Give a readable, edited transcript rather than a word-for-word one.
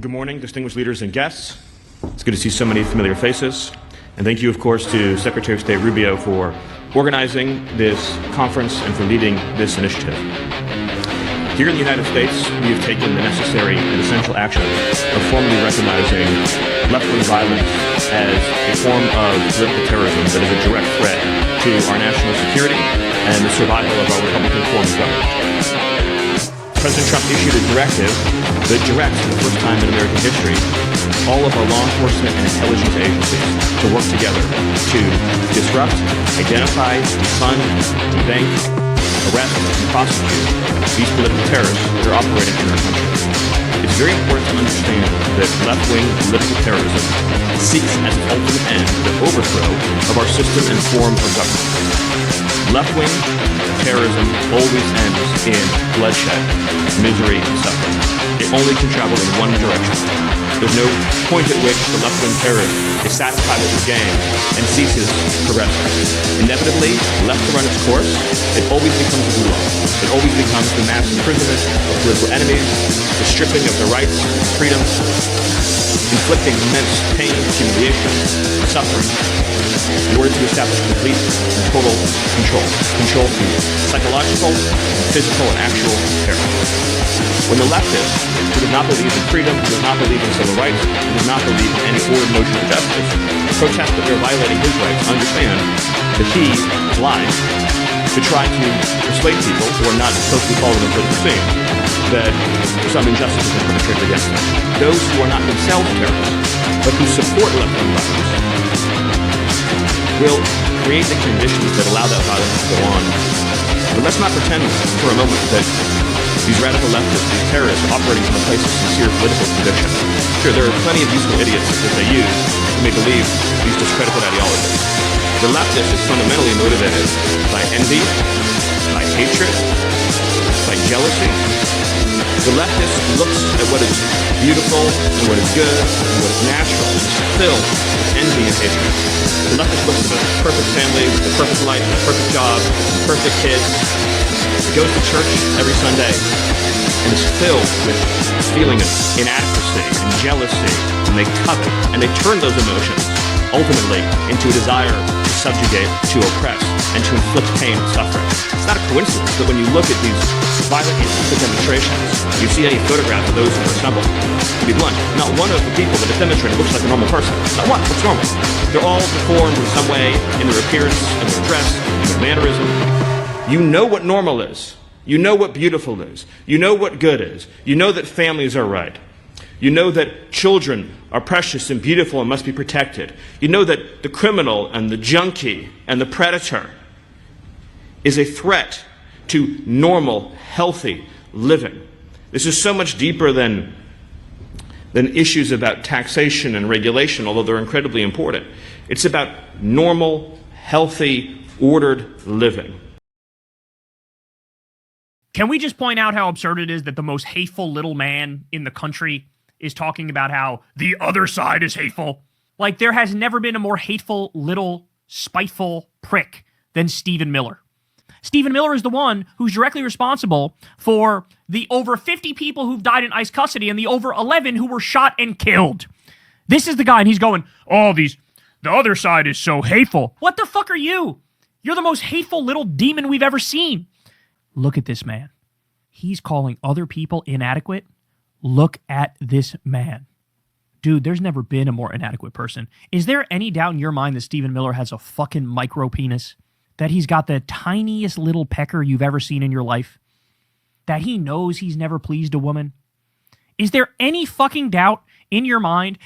Good morning, distinguished leaders and guests. It's good to see so many familiar faces. And thank you, of course, to Secretary of State Rubio for organizing this conference and for leading this initiative. Here in the United States, we have taken the necessary and essential action of formally recognizing left-wing violence as a form of political terrorism that is a direct threat to our national security and the survival of our Republican form of government. President Trump issued a directive that directs, for the first time in American history, all of our law enforcement and intelligence agencies to work together to disrupt, identify, defund, debank, arrest, and prosecute these political terrorists that are operating in our country. It's very important to understand that left-wing political terrorism seeks as its ultimate end the overthrow of our system and form of government. Left-wing terrorism always ends in bloodshed, misery, and suffering. It only can travel in one direction. There's no point at which the left-wing terrorist is satisfied with his game and ceases progressing. Inevitably, left to run its course, it always becomes a gulag. It always becomes the mass imprisonment of political enemies, the stripping of their rights and freedoms, inflicting immense pain, humiliation, and suffering in order to establish complete and total control. Control through psychological, physical, and actual terror. When the leftist, who does not believe in freedom, who does not believe in civil rights, who does not believe in any ordered notion of justice, protests that they're violating his rights, understand that he is lying to try to persuade people who are not closely following the political scene that some injustice has been perpetrated against them. Those who are not themselves terrorists, but who support left-wing violence, will create the conditions that allow that violence to go on. But let's not pretend for a moment that these radical leftists, these terrorists, are operating from a place of sincere political conviction. Sure, there are plenty of useful idiots that they use who may believe these discredited ideologies. The leftist is fundamentally motivated by envy, by hatred, by jealousy. The leftist looks at what is beautiful and what is good and what is natural and is filled with envy and hatred. The leftist looks at the perfect family with the perfect life, the perfect job, the perfect kids, goes to church every Sunday, and is filled with a feeling of inadequacy and jealousy, and they covet, and they turn those emotions ultimately into a desire to subjugate, to oppress, and to inflict pain and suffering. It's not a coincidence that when you look at these violent instances demonstrations, you see any photograph of those who are assembled. To be blunt, not one of the people that is demonstrating looks like a normal person. Not one. What's normal? They're all deformed in some way in their appearance, in their dress, in their mannerism. You know what normal is. You know what beautiful is. You know what good is. You know that families are right. You know that children are precious and beautiful and must be protected. You know that the criminal and the junkie and the predator is a threat to normal, healthy living. This is so much deeper than issues about taxation and regulation, although they're incredibly important. It's about normal, healthy, ordered living. Can we just point out how absurd it is that the most hateful little man in the country is talking about how the other side is hateful? Like, there has never been a more hateful, little, spiteful prick than Stephen Miller. Stephen Miller is the one who's directly responsible for the over 50 people who've died in ICE custody and the over 11 who were shot and killed. This is the guy, and he's going, the other side is so hateful. What the fuck are you? You're the most hateful little demon we've ever seen. Look at this man. He's calling other people inadequate. Look at this man. Dude, there's never been a more inadequate person. Is there any doubt in your mind that Stephen Miller has a fucking micro penis? That he's got the tiniest little pecker you've ever seen in your life? That he knows he's never pleased a woman? Is there any fucking doubt in your mind